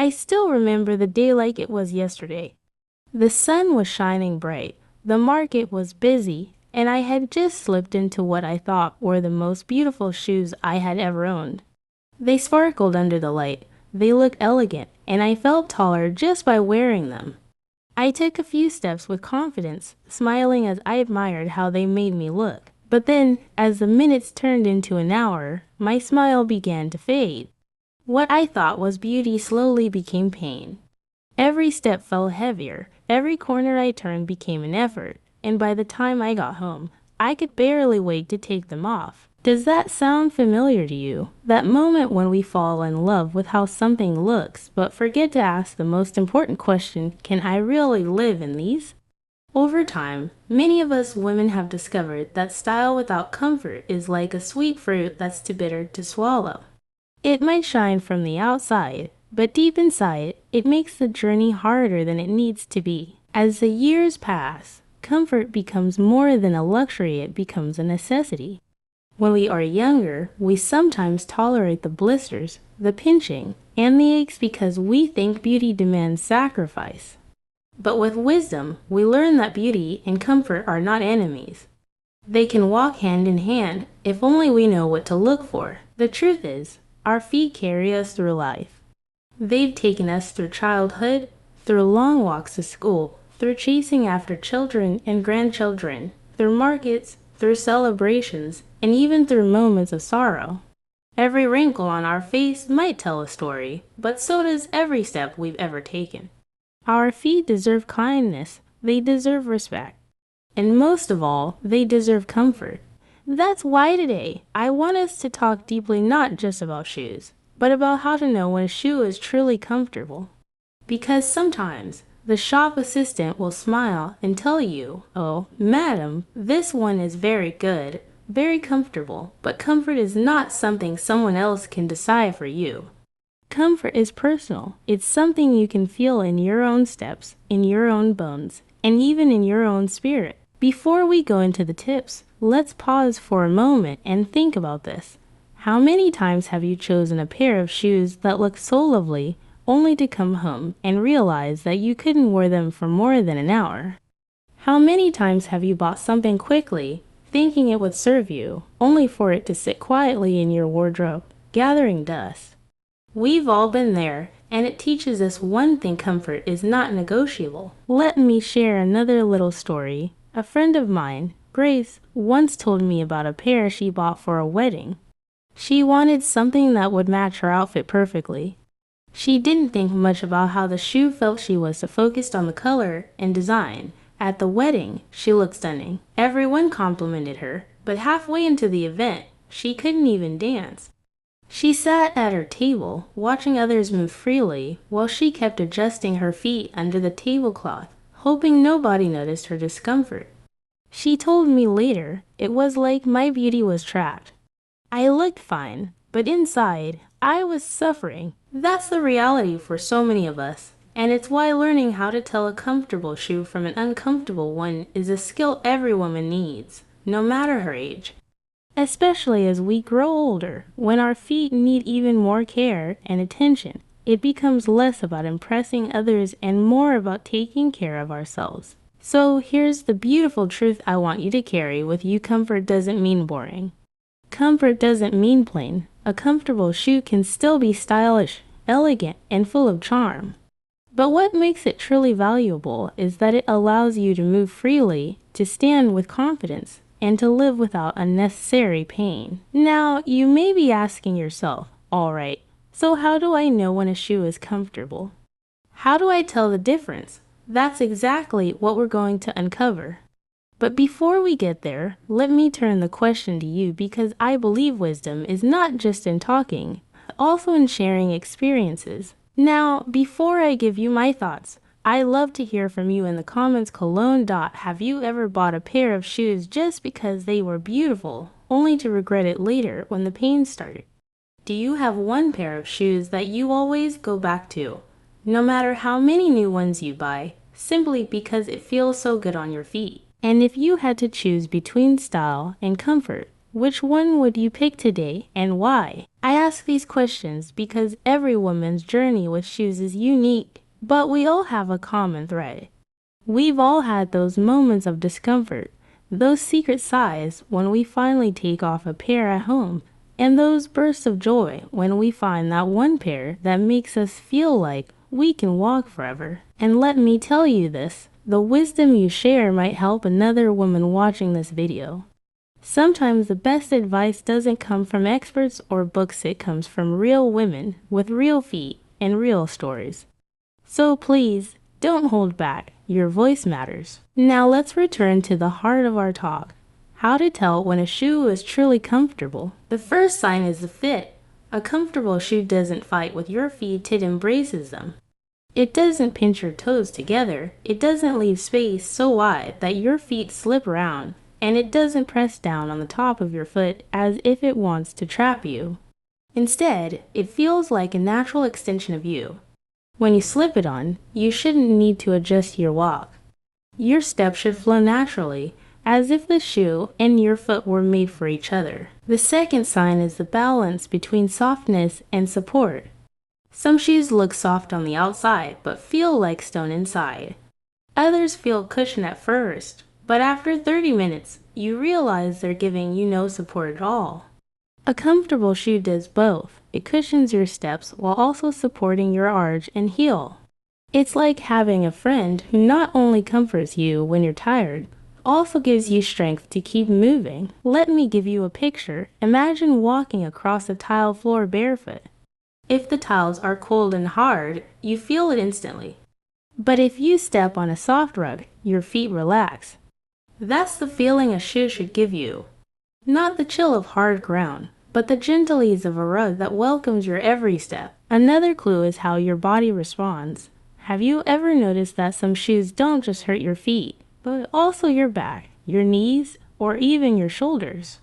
I still remember the day like it was yesterday. The sun was shining bright, the market was busy, and I had just slipped into what I thought were the most beautiful shoes I had ever owned. They sparkled under the light, they looked elegant, and I felt taller just by wearing them. I took a few steps with confidence, smiling as I admired how they made me look. But then, as the minutes turned into an hour, my smile began to fade. What I thought was beauty slowly became pain. Every step felt heavier, every corner I turned became an effort, and by the time I got home, I could barely wait to take them off. Does that sound familiar to you? That moment when we fall in love with how something looks, but forget to ask the most important question, can I really live in these? Over time, many of us women have discovered that style without comfort is like a sweet fruit that's too bitter to swallow. It might shine from the outside, but deep inside, it makes the journey harder than it needs to be. As the years pass, comfort becomes more than a luxury, it becomes a necessity. When we are younger, we sometimes tolerate the blisters, the pinching, and the aches because we think beauty demands sacrifice. But with wisdom, we learn that beauty and comfort are not enemies. They can walk hand in hand if only we know what to look for. The truth is, our feet carry us through life. They've taken us through childhood, through long walks to school, through chasing after children and grandchildren, through markets, through celebrations, and even through moments of sorrow. Every wrinkle on our face might tell a story, but so does every step we've ever taken. Our feet deserve kindness, they deserve respect, and most of all, they deserve comfort. That's why today, I want us to talk deeply not just about shoes, but about how to know when a shoe is truly comfortable. Because sometimes, the shop assistant will smile and tell you, "Oh, madam, this one is very good, very comfortable," but comfort is not something someone else can decide for you. Comfort is personal. It's something you can feel in your own steps, in your own bones, and even in your own spirit. Before we go into the tips, let's pause for a moment and think about this. How many times have you chosen a pair of shoes that look so lovely, only to come home and realize that you couldn't wear them for more than an hour? How many times have you bought something quickly, thinking it would serve you, only for it to sit quietly in your wardrobe, gathering dust? We've all been there, and it teaches us one thing: comfort is not negotiable. Let me share another little story. A friend of mine, Grace, once told me about a pair she bought for a wedding. She wanted something that would match her outfit perfectly. She didn't think much about how the shoe felt. She was so focused on the color and design. At the wedding, she looked stunning. Everyone complimented her, but halfway into the event, she couldn't even dance. She sat at her table, watching others move freely, while she kept adjusting her feet under the tablecloth, hoping nobody noticed her discomfort. She told me later, "It was like my beauty was trapped. I looked fine, but inside, I was suffering." That's the reality for so many of us, and it's why learning how to tell a comfortable shoe from an uncomfortable one is a skill every woman needs, no matter her age. Especially as we grow older, when our feet need even more care and attention, it becomes less about impressing others and more about taking care of ourselves. So here's the beautiful truth I want you to carry with you: comfort doesn't mean boring. Comfort doesn't mean plain. A comfortable shoe can still be stylish, elegant, and full of charm. But what makes it truly valuable is that it allows you to move freely, to stand with confidence, and to live without unnecessary pain. Now, you may be asking yourself, alright, so how do I know when a shoe is comfortable? How do I tell the difference? That's exactly what we're going to uncover. But before we get there, let me turn the question to you, because I believe wisdom is not just in talking, but also in sharing experiences. Now, before I give you my thoughts, I love to hear from you in the comments. Have you ever bought a pair of shoes just because they were beautiful, only to regret it later when the pain started? Do you have one pair of shoes that you always go back to, no matter how many new ones you buy, simply because it feels so good on your feet? And if you had to choose between style and comfort, Which one would you pick today and why? I ask these questions because every woman's journey with shoes is unique, but we all have a common thread. We've all had those moments of discomfort, those secret sighs when we finally take off a pair at home, and those bursts of joy when we find that one pair that makes us feel like we can walk forever. And let me tell you this, the wisdom you share might help another woman watching this video. Sometimes the best advice doesn't come from experts or books, it comes from real women with real feet and real stories. So please, don't hold back. Your voice matters. Now let's return to the heart of our talk. How to tell when a shoe is truly comfortable. The first sign is the fit. A comfortable shoe doesn't fight with your feet, it embraces them. It doesn't pinch your toes together. It doesn't leave space so wide that your feet slip around. And it doesn't press down on the top of your foot as if it wants to trap you. Instead, it feels like a natural extension of you. When you slip it on, you shouldn't need to adjust your walk. Your steps should flow naturally, as if the shoe and your foot were made for each other. The second sign is the balance between softness and support. Some shoes look soft on the outside, but feel like stone inside. Others feel cushioned at first, but after 30 minutes, you realize they're giving you no support at all. A comfortable shoe does both. It cushions your steps while also supporting your arch and heel. It's like having a friend who not only comforts you when you're tired, also gives you strength to keep moving. Let me give you a picture. Imagine walking across a tile floor barefoot. If the tiles are cold and hard, you feel it instantly. But if you step on a soft rug, your feet relax. That's the feeling a shoe should give you. Not the chill of hard ground, but the gentle ease of a rug that welcomes your every step. Another clue is how your body responds. Have you ever noticed that some shoes don't just hurt your feet, but also your back, your knees, or even your shoulders?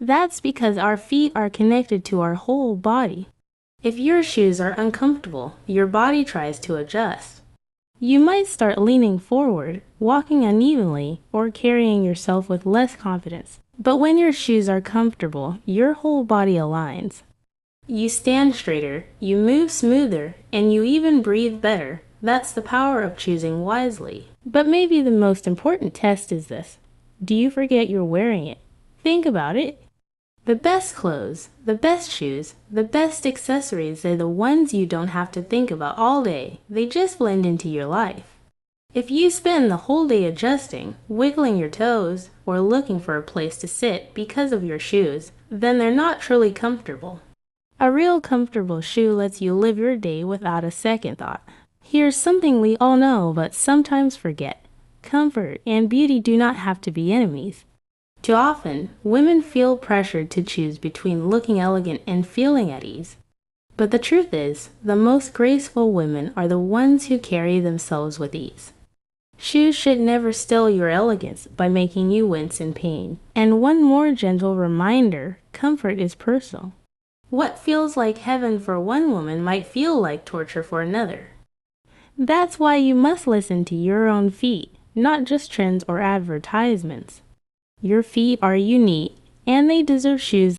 That's because our feet are connected to our whole body. If your shoes are uncomfortable, your body tries to adjust. You might start leaning forward, walking unevenly, or carrying yourself with less confidence. But when your shoes are comfortable, your whole body aligns. You stand straighter, you move smoother, and you even breathe better. That's the power of choosing wisely. But maybe the most important test is this. Do you forget you're wearing it? Think about it. The best clothes, the best shoes, the best accessories are the ones you don't have to think about all day. They just blend into your life. If you spend the whole day adjusting, wiggling your toes, or looking for a place to sit because of your shoes, then they're not truly comfortable. A real comfortable shoe lets you live your day without a second thought. Here's something we all know but sometimes forget. Comfort and beauty do not have to be enemies. Too often, women feel pressured to choose between looking elegant and feeling at ease. But the truth is, the most graceful women are the ones who carry themselves with ease. Shoes should never steal your elegance by making you wince in pain. And one more gentle reminder, comfort is personal. What feels like heaven for one woman might feel like torture for another. That's why you must listen to your own feet, not just trends or advertisements. Your feet are unique, and they deserve shoes